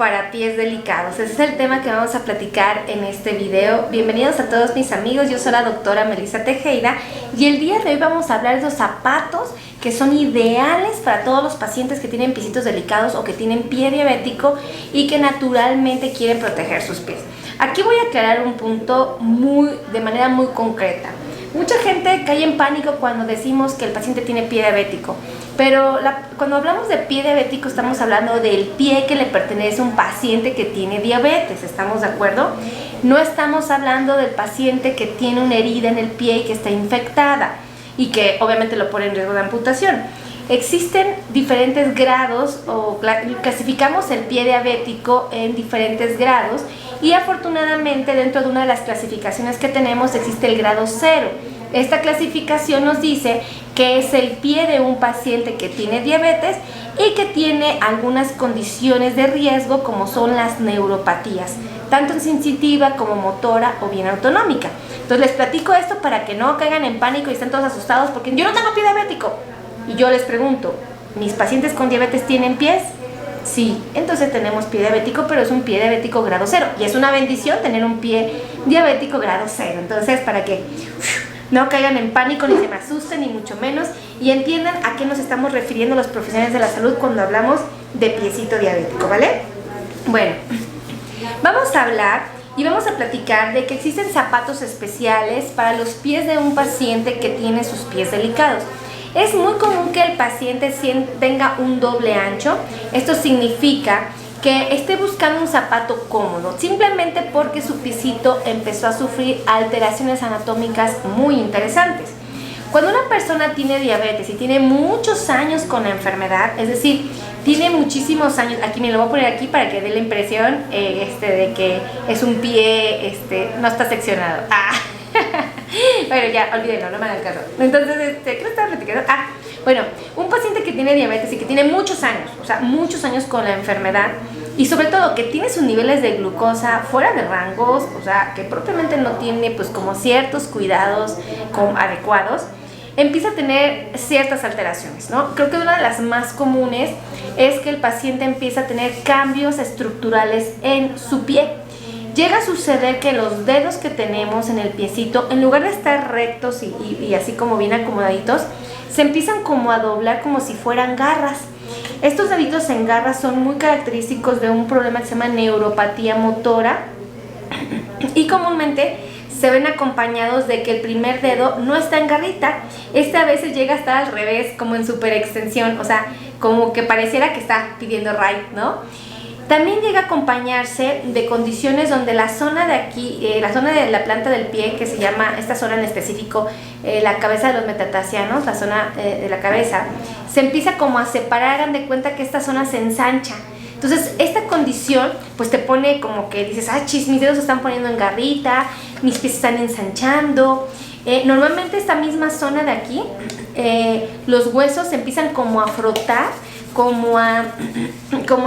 para pies delicados. Ese es el tema que vamos a platicar en este video. Bienvenidos a todos mis amigos, yo soy la doctora Melissa Tejeda y el día de hoy vamos a hablar de los zapatos que son ideales para todos los pacientes que tienen piecitos delicados o que tienen pie diabético y que naturalmente quieren proteger sus pies. Aquí voy a aclarar un punto de manera muy concreta. Mucha gente cae en pánico cuando decimos que el paciente tiene pie diabético, pero cuando hablamos de pie diabético estamos hablando del pie que le pertenece a un paciente que tiene diabetes, ¿estamos de acuerdo? No estamos hablando del paciente que tiene una herida en el pie y que está infectada y que obviamente lo pone en riesgo de amputación. Existen diferentes grados o clasificamos el pie diabético en diferentes grados y afortunadamente dentro de una de las clasificaciones que tenemos existe el grado 0. Esta clasificación nos dice que es el pie de un paciente que tiene diabetes y que tiene algunas condiciones de riesgo como son las neuropatías, tanto sensitiva como motora o bien autonómica. Entonces les platico esto para que no caigan en pánico y estén todos asustados porque yo no tengo pie diabético. Y yo les pregunto, ¿mis pacientes con diabetes tienen pies? Sí, entonces tenemos pie diabético, pero es un pie diabético grado 0. Y es una bendición tener un pie diabético grado 0. Entonces, para que no caigan en pánico, ni se me asusten, ni mucho menos, y entiendan a qué nos estamos refiriendo los profesionales de la salud cuando hablamos de piecito diabético, ¿vale? Bueno, vamos a hablar y vamos a platicar de que existen zapatos especiales para los pies de un paciente que tiene sus pies delicados. Es muy común que el paciente tenga un doble ancho. Esto significa que esté buscando un zapato cómodo, simplemente porque su piecito empezó a sufrir alteraciones anatómicas muy interesantes. Cuando una persona tiene diabetes y tiene muchos años con la enfermedad, es decir, tiene muchísimos años, aquí me lo voy a poner aquí para que dé la impresión de que es un pie, no está seccionado. Bueno, ya, olvídenlo, no me hagan caso. Entonces, ¿qué estaba platicando? Bueno, un paciente que tiene diabetes y que tiene muchos años, o sea, muchos años con la enfermedad y sobre todo que tiene sus niveles de glucosa fuera de rangos, o sea, que propiamente no tiene pues como ciertos cuidados adecuados, empieza a tener ciertas alteraciones, ¿no? Creo que una de las más comunes es que el paciente empieza a tener cambios estructurales en su pie. Llega a suceder que los dedos que tenemos en el piecito, en lugar de estar rectos y así como bien acomodaditos, se empiezan como a doblar como si fueran garras. Estos deditos en garras son muy característicos de un problema que se llama neuropatía motora y comúnmente se ven acompañados de que el primer dedo no está en garrita. A veces llega a estar al revés, como en super extensión, o sea, como que pareciera que está pidiendo right, ¿no? También llega a acompañarse de condiciones donde la zona de aquí, la zona de la planta del pie, que se llama, esta zona en específico, la cabeza de los metatarsianos, la zona de la cabeza, se empieza como a separar, hagan de cuenta que esta zona se ensancha. Entonces, esta condición, pues te pone como que dices, chis, mis dedos se están poniendo en garrita, mis pies se están ensanchando. Normalmente esta misma zona de aquí, los huesos se empiezan como a frotar, como a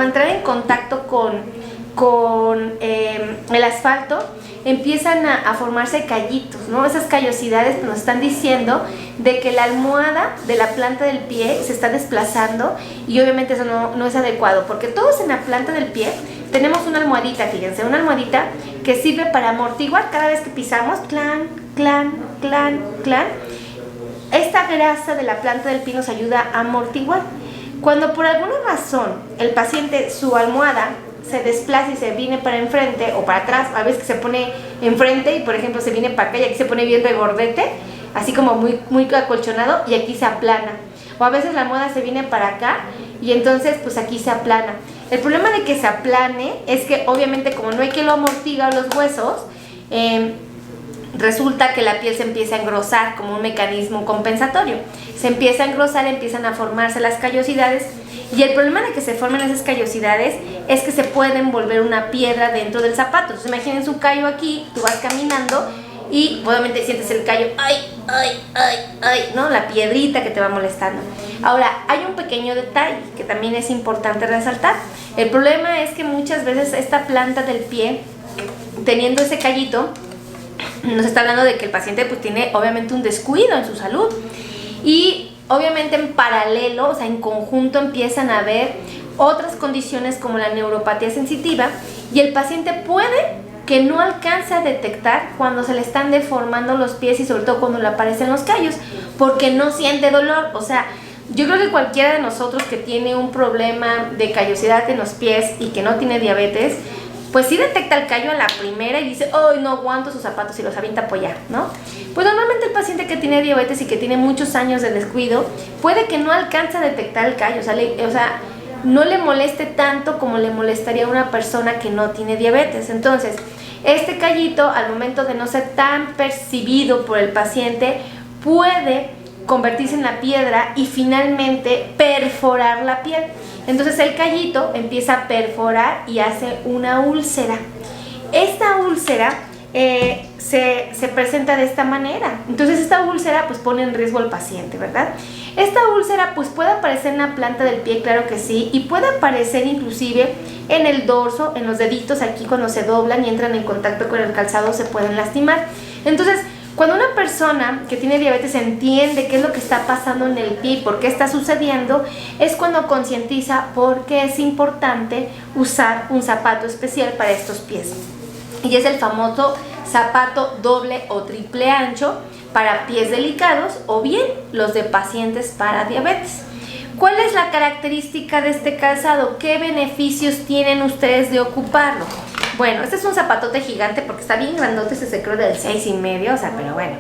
entrar en contacto con el asfalto, empiezan a formarse callitos, ¿no? Esas callosidades nos están diciendo de que la almohada de la planta del pie se está desplazando y obviamente eso no es adecuado, porque todos en la planta del pie tenemos una almohadita, fíjense, una almohadita que sirve para amortiguar cada vez que pisamos, clan, clan, clan, clan. Esta grasa de la planta del pie nos ayuda a amortiguar. Cuando por alguna razón el paciente, su almohada se desplaza y se viene para enfrente o para atrás, a veces que se pone enfrente y por ejemplo se viene para acá y aquí se pone bien regordete, así como muy, muy acolchonado y aquí se aplana. O a veces la almohada se viene para acá y entonces pues aquí se aplana. El problema de que se aplane es que obviamente como no hay que lo amortiga los huesos, resulta que la piel se empieza a engrosar como un mecanismo compensatorio. Se empieza a engrosar, empiezan a formarse las callosidades y el problema de que se formen esas callosidades es que se pueden volver una piedra dentro del zapato. Entonces imagínense un callo aquí, tú vas caminando y obviamente sientes el callo, ¿no? La piedrita que te va molestando. Ahora, hay un pequeño detalle que también es importante resaltar. El problema es que muchas veces esta planta del pie, teniendo ese callito, nos está hablando de que el paciente pues tiene obviamente un descuido en su salud y obviamente en paralelo, o sea en conjunto empiezan a haber otras condiciones como la neuropatía sensitiva, y el paciente puede que no alcance a detectar cuando se le están deformando los pies y sobre todo cuando le aparecen los callos, porque no siente dolor. O sea, yo creo que cualquiera de nosotros que tiene un problema de callosidad en los pies y que no tiene diabetes, pues sí detecta el callo a la primera y dice, ¡ay, no aguanto sus zapatos! Y los avienta a apoyar, ¿no? Pues normalmente el paciente que tiene diabetes y que tiene muchos años de descuido, puede que no alcance a detectar el callo, o sea, no le moleste tanto como le molestaría a una persona que no tiene diabetes. Entonces, este callito, al momento de no ser tan percibido por el paciente, puede convertirse en la piedra y finalmente perforar la piel. Entonces el callito empieza a perforar y hace una úlcera. Esta úlcera se presenta de esta manera. Entonces esta úlcera pues pone en riesgo al paciente, ¿verdad? Esta úlcera pues puede aparecer en la planta del pie, claro que sí, y puede aparecer inclusive en el dorso, en los deditos aquí cuando se doblan y entran en contacto con el calzado se pueden lastimar. Entonces, cuando una persona que tiene diabetes entiende qué es lo que está pasando en el pie y por qué está sucediendo, es cuando concientiza por qué es importante usar un zapato especial para estos pies. Y es el famoso zapato doble o triple ancho para pies delicados o bien los de pacientes para diabetes. ¿Cuál es la característica de este calzado? ¿Qué beneficios tienen ustedes de ocuparlo? Bueno, este es un zapatote gigante porque está bien grandote, se creo del 6,5, o sea, pero bueno,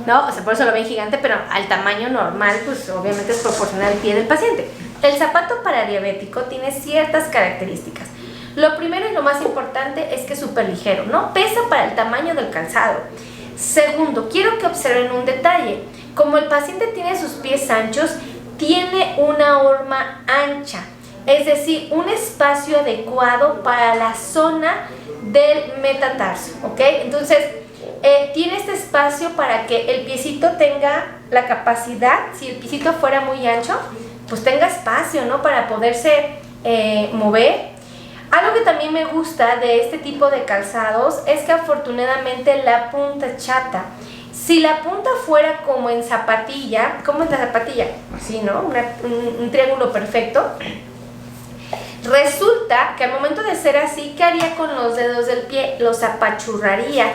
¿no? O sea, por eso lo ven gigante, pero al tamaño normal, pues obviamente es proporcional al pie del paciente. El zapato para diabético tiene ciertas características. Lo primero y lo más importante es que es súper ligero, ¿no? Pesa para el tamaño del calzado. Segundo, quiero que observen un detalle. Como el paciente tiene sus pies anchos, tiene una horma ancha, es decir, un espacio adecuado para la zona del metatarso, ¿ok? Entonces, tiene este espacio para que el piecito tenga la capacidad, si el piecito fuera muy ancho, pues tenga espacio, ¿no? Para poderse mover. Algo que también me gusta de este tipo de calzados es que afortunadamente la punta chata. Si la punta fuera como en zapatilla, ¿cómo es la zapatilla? Así, ¿no? Un triángulo perfecto. Resulta que al momento de ser así, ¿qué haría con los dedos del pie? Los apachurraría.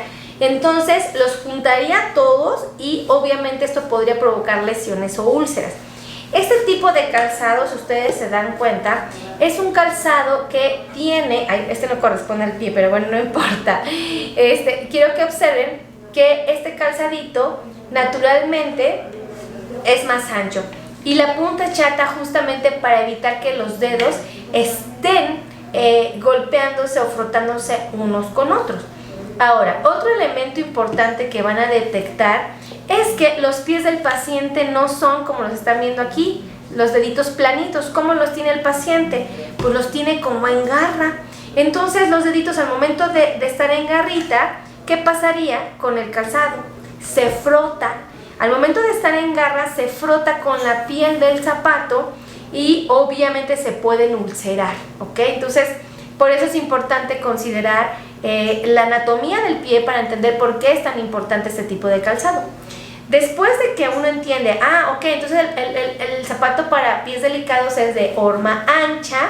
Entonces los juntaría todos y obviamente esto podría provocar lesiones o úlceras. Este tipo de calzados, ustedes se dan cuenta, es un calzado que tiene, este no corresponde al pie, pero bueno, no importa. Quiero que observen que este calzadito naturalmente es más ancho y la punta chata justamente para evitar que los dedos estén golpeándose o frotándose unos con otros. Ahora, otro elemento importante que van a detectar es que los pies del paciente no son como los están viendo aquí, los deditos planitos. ¿Cómo los tiene el paciente? Pues los tiene como en garra. Entonces los deditos al momento de estar en garrita, ¿qué pasaría con el calzado? Se frota. Al momento de estar en garra se frota con la piel del zapato y obviamente se pueden ulcerar, ¿ok? Entonces, por eso es importante considerar la anatomía del pie para entender por qué es tan importante este tipo de calzado. Después de que uno entiende, ok, entonces el zapato para pies delicados es de horma ancha,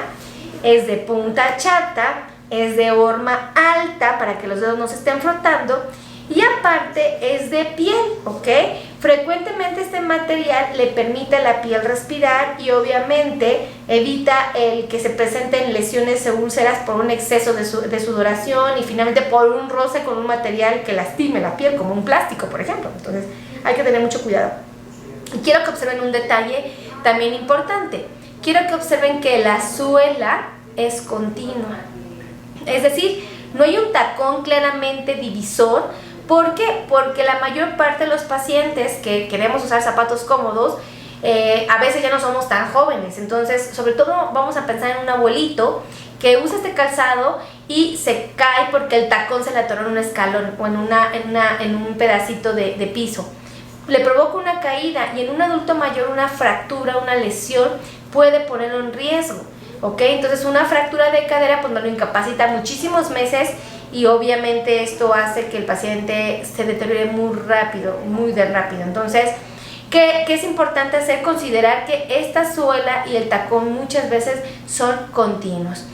es de punta chata, es de horma alta para que los dedos no se estén frotando y aparte es de piel, ¿ok? Frecuentemente este material le permite a la piel respirar y obviamente evita el que se presenten lesiones o úlceras por un exceso de sudoración y finalmente por un roce con un material que lastime la piel, como un plástico, por ejemplo. Entonces hay que tener mucho cuidado. Y quiero que observen un detalle también importante. Quiero que observen que la suela es continua. Es decir, no hay un tacón claramente divisor. ¿Por qué? Porque la mayor parte de los pacientes que queremos usar zapatos cómodos, a veces ya no somos tan jóvenes. Entonces, sobre todo vamos a pensar en un abuelito que usa este calzado y se cae porque el tacón se le atoró en un escalón o en un pedacito de piso. Le provoca una caída y en un adulto mayor una fractura, una lesión puede ponerlo en riesgo, ¿ok? Entonces una fractura de cadera pues nos lo incapacita muchísimos meses y obviamente esto hace que el paciente se deteriore muy rápido, muy de rápido. Entonces que es importante hacer, considerar que esta suela y el tacón muchas veces son continuos.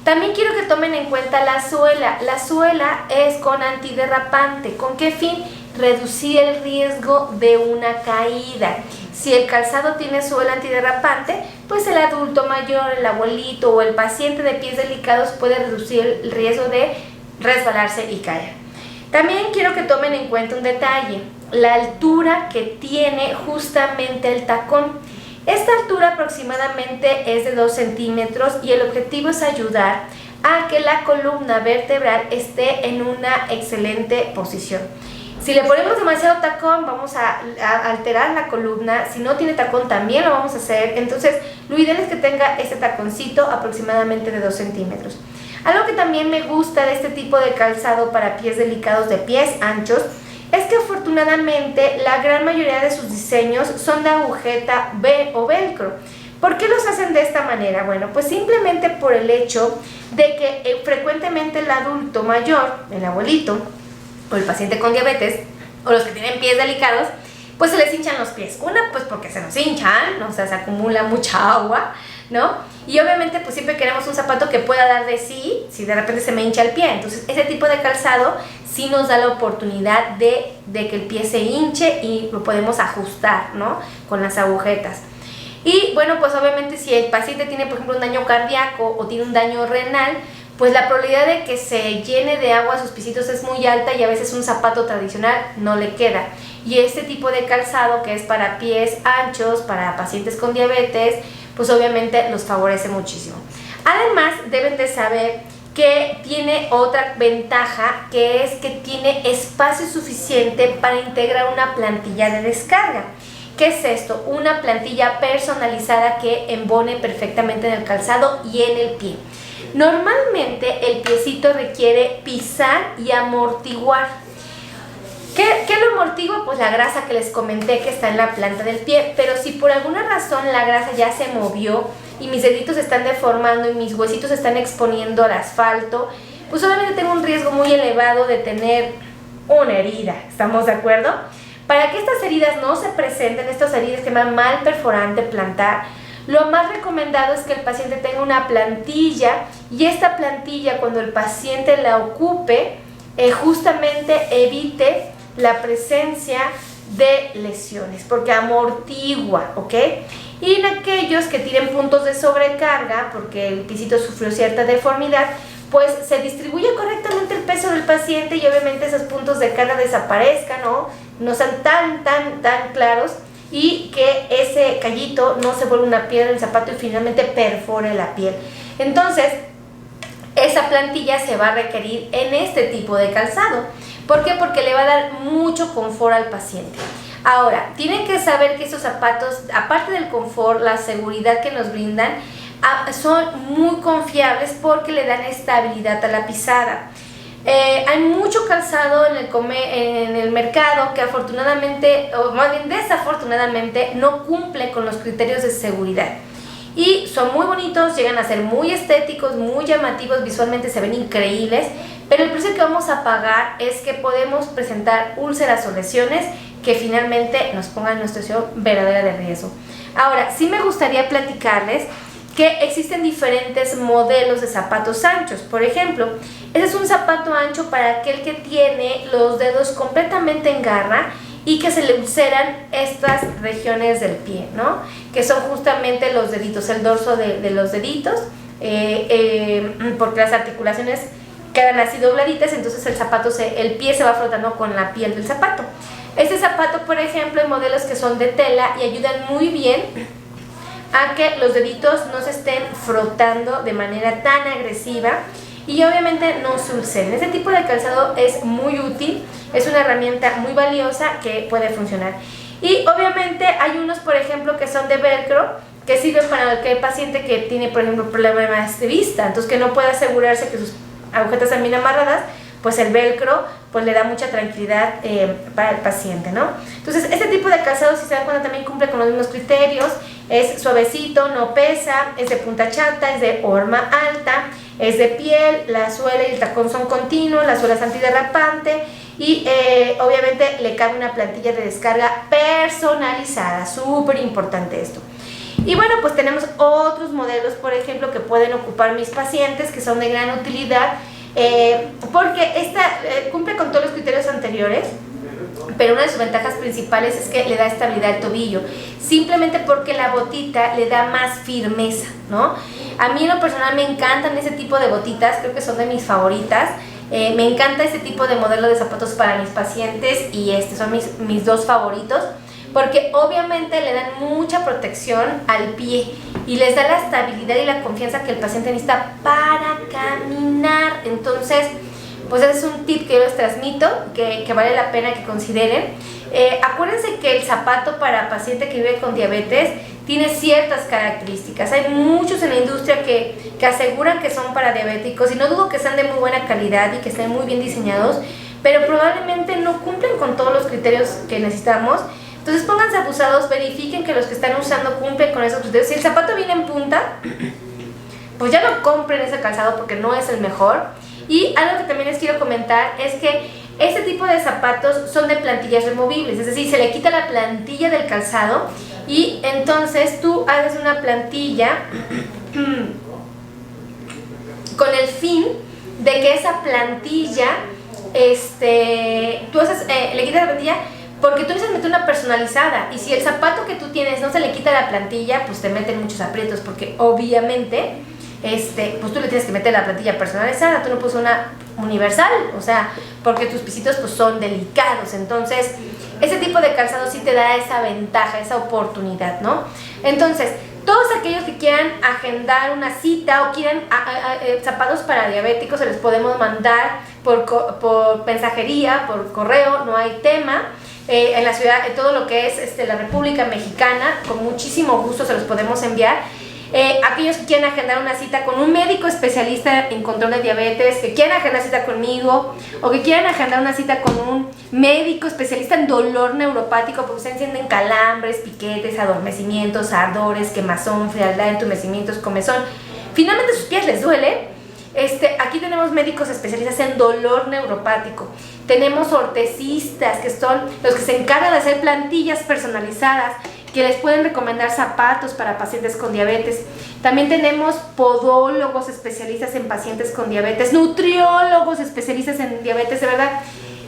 También quiero que tomen en cuenta la suela. La suela es con antiderrapante. ¿Con qué fin? Reducir el riesgo de una caída. Si el calzado tiene suela antiderrapante, pues el adulto mayor, el abuelito o el paciente de pies delicados puede reducir el riesgo de resbalarse y caer. También quiero que tomen en cuenta un detalle, la altura que tiene justamente el tacón. Esta altura aproximadamente es de 2 centímetros y el objetivo es ayudar a que la columna vertebral esté en una excelente posición. Si le ponemos demasiado tacón, vamos a alterar la columna. Si no tiene tacón, también lo vamos a hacer. Entonces, lo ideal es que tenga este taconcito aproximadamente de 2 centímetros. Algo que también me gusta de este tipo de calzado para pies delicados de pies anchos es que afortunadamente la gran mayoría de sus diseños son de agujeta o velcro. ¿Por qué los hacen de esta manera? Bueno, pues simplemente por el hecho de que frecuentemente el adulto mayor, el abuelito o el paciente con diabetes o los que tienen pies delicados, pues se les hinchan los pies. Una, pues porque se nos hinchan, o sea, se acumula mucha agua, ¿no? Y obviamente pues siempre queremos un zapato que pueda dar de sí, si de repente se me hincha el pie. Entonces ese tipo de calzado sí nos da la oportunidad de que el pie se hinche y lo podemos ajustar, ¿no? Con las agujetas. Y bueno, pues obviamente si el paciente tiene, por ejemplo, un daño cardíaco o tiene un daño renal, pues la probabilidad de que se llene de agua sus pisitos es muy alta y a veces un zapato tradicional no le queda. Y este tipo de calzado, que es para pies anchos, para pacientes con diabetes, pues obviamente los favorece muchísimo. Además, deben de saber que tiene otra ventaja, que es que tiene espacio suficiente para integrar una plantilla de descarga. ¿Qué es esto? Una plantilla personalizada que embone perfectamente en el calzado y en el pie. Normalmente el piecito requiere pisar y amortiguar. ¿Qué lo amortigua? Pues la grasa que les comenté que está en la planta del pie, pero si por alguna razón la grasa ya se movió y mis deditos se están deformando y mis huesitos se están exponiendo al asfalto, pues obviamente tengo un riesgo muy elevado de tener una herida, ¿estamos de acuerdo? Para que estas heridas no se presenten, estas heridas que llaman mal perforante plantar, lo más recomendado es que el paciente tenga una plantilla y esta plantilla cuando el paciente la ocupe justamente evite la presencia de lesiones porque amortigua, ¿ok? Y en aquellos que tienen puntos de sobrecarga porque el piecito sufrió cierta deformidad, pues se distribuye correctamente el peso del paciente y obviamente esos puntos de carga desaparezcan, ¿no? No sean tan claros y que ese callito no se vuelva una piedra en el zapato y finalmente perfore la piel. Entonces, esa plantilla se va a requerir en este tipo de calzado. ¿Por qué? Porque le va a dar mucho confort al paciente. Ahora, tienen que saber que esos zapatos, aparte del confort, la seguridad que nos brindan, son muy confiables porque le dan estabilidad a la pisada. Hay mucho calzado en el mercado que afortunadamente, o más bien desafortunadamente, no cumple con los criterios de seguridad. Y son muy bonitos, llegan a ser muy estéticos, muy llamativos, visualmente se ven increíbles, pero el precio que vamos a pagar es que podemos presentar úlceras o lesiones que finalmente nos pongan en una situación verdadera de riesgo. Ahora, sí me gustaría platicarles que existen diferentes modelos de zapatos anchos. Por ejemplo, ese es un zapato ancho para aquel que tiene los dedos completamente en garra y que se le ulceran estas regiones del pie, ¿no? Que son justamente los deditos, el dorso de los deditos, porque las articulaciones quedan así dobladitas, entonces el pie se va frotando con la piel del zapato. Este zapato, por ejemplo, hay modelos que son de tela y ayudan muy bien a que los deditos no se estén frotando de manera tan agresiva y obviamente no se ulceren. Este tipo de calzado es muy útil, es una herramienta muy valiosa que puede funcionar. Y obviamente hay unos, por ejemplo, que son de velcro, que sirven para aquel paciente que tiene, por ejemplo, problemas de vista, entonces que no puede asegurarse que sus agujetas están bien amarradas, pues el velcro pues le da mucha tranquilidad para el paciente, ¿no? Entonces este tipo de calzado, si se dan cuenta, también cumple con los mismos criterios, es suavecito, no pesa, es de punta chata, es de horma alta, es de piel, la suela y el tacón son continuos, la suela es antiderrapante y obviamente le cabe una plantilla de descarga personalizada, súper importante esto. Y bueno, pues tenemos otros modelos, por ejemplo, que pueden ocupar mis pacientes, que son de gran utilidad, porque esta cumple con todos los criterios anteriores, pero una de sus ventajas principales es que le da estabilidad al tobillo, simplemente porque la botita le da más firmeza, ¿no? A mí en lo personal me encantan ese tipo de botitas, creo que son de mis favoritas. Me encanta este tipo de modelo de zapatos para mis pacientes y son mis dos favoritos, porque obviamente le dan mucha protección al pie y les da la estabilidad y la confianza que el paciente necesita para caminar. Entonces, pues ese es un tip que yo les transmito, que vale la pena que consideren. Acuérdense que el zapato para paciente que vive con diabetes tiene ciertas características. Hay muchos en la industria que aseguran que son para diabéticos, y no dudo que sean de muy buena calidad y que estén muy bien diseñados, pero probablemente no cumplen con todos los criterios que necesitamos. Entonces pónganse abusados, verifiquen que los que están usando cumplen con esos criterios. Si el zapato viene en punta, pues ya no compren ese calzado porque no es el mejor. Y algo que también les quiero comentar es que este tipo de zapatos son de plantillas removibles, es decir, se le quita la plantilla del calzado y entonces tú haces una plantilla con el fin de que esa plantilla, tú haces, le quitas la plantilla porque tú necesitas meter una personalizada, y si el zapato que tú tienes no se le quita la plantilla, pues te meten muchos aprietos, porque obviamente pues tú le tienes que meter la plantilla personalizada, tú no puedes una universal, o sea, porque tus pisitos pues son delicados. Entonces ese tipo de calzado sí te da esa ventaja, esa oportunidad, ¿no? Entonces todos aquellos que quieran agendar una cita o quieran zapatos para diabéticos, se les podemos mandar por mensajería, por correo, no hay tema. En la ciudad, en todo lo que es la República Mexicana, con muchísimo gusto se los podemos enviar. Aquellos que quieran agendar una cita con un médico especialista en control de diabetes, que quieran agendar cita conmigo, o que quieran agendar una cita con un médico especialista en dolor neuropático, porque ustedes sienten calambres, piquetes, adormecimientos, ardores, quemazón, frialdad, entumecimientos, comezón, finalmente sus pies les duele. Aquí tenemos médicos especialistas en dolor neuropático, tenemos ortesistas, que son los que se encargan de hacer plantillas personalizadas, que les pueden recomendar zapatos para pacientes con diabetes. También tenemos podólogos especialistas en pacientes con diabetes, nutriólogos especialistas en diabetes. De verdad,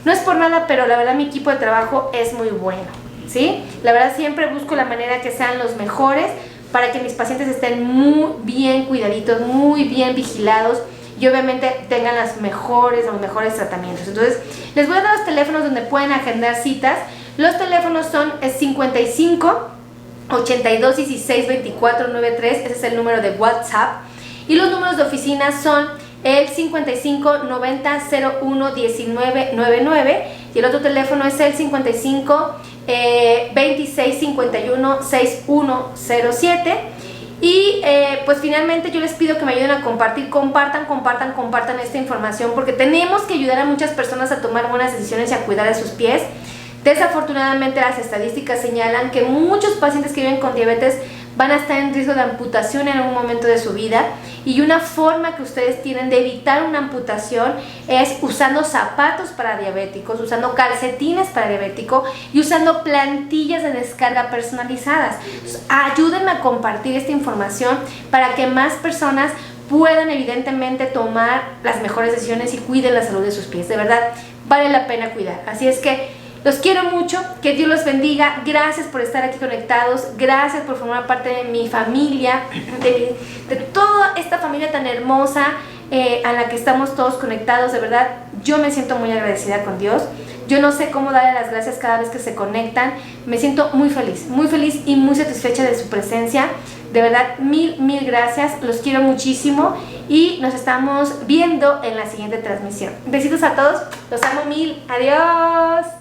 no es por nada, pero la verdad mi equipo de trabajo es muy bueno, ¿sí? La verdad siempre busco la manera que sean los mejores para que mis pacientes estén muy bien cuidaditos, muy bien vigilados, y obviamente tengan los mejores tratamientos. Entonces les voy a dar los teléfonos donde pueden agendar citas. Los teléfonos son 55 82 16 24 93, ese es el número de WhatsApp, y los números de oficina son el 55 90 01 19 99, y el otro teléfono es el 55 26 51 6107. Y pues finalmente yo les pido que me ayuden a compartir, compartan esta información, porque tenemos que ayudar a muchas personas a tomar buenas decisiones y a cuidar de sus pies. Desafortunadamente las estadísticas señalan que muchos pacientes que viven con diabetes van a estar en riesgo de amputación en algún momento de su vida, y una forma que ustedes tienen de evitar una amputación es usando zapatos para diabéticos, usando calcetines para diabético y usando plantillas de descarga personalizadas. Entonces, ayúdenme a compartir esta información para que más personas puedan evidentemente tomar las mejores decisiones y cuiden la salud de sus pies. De verdad, vale la pena cuidar. Así es que los quiero mucho, que Dios los bendiga, gracias por estar aquí conectados, gracias por formar parte de mi familia, de toda esta familia tan hermosa a la que estamos todos conectados. De verdad, yo me siento muy agradecida con Dios. Yo no sé cómo darle las gracias cada vez que se conectan. Me siento muy feliz y muy satisfecha de su presencia. De verdad, mil gracias, los quiero muchísimo y nos estamos viendo en la siguiente transmisión. Besitos a todos, los amo mil, adiós.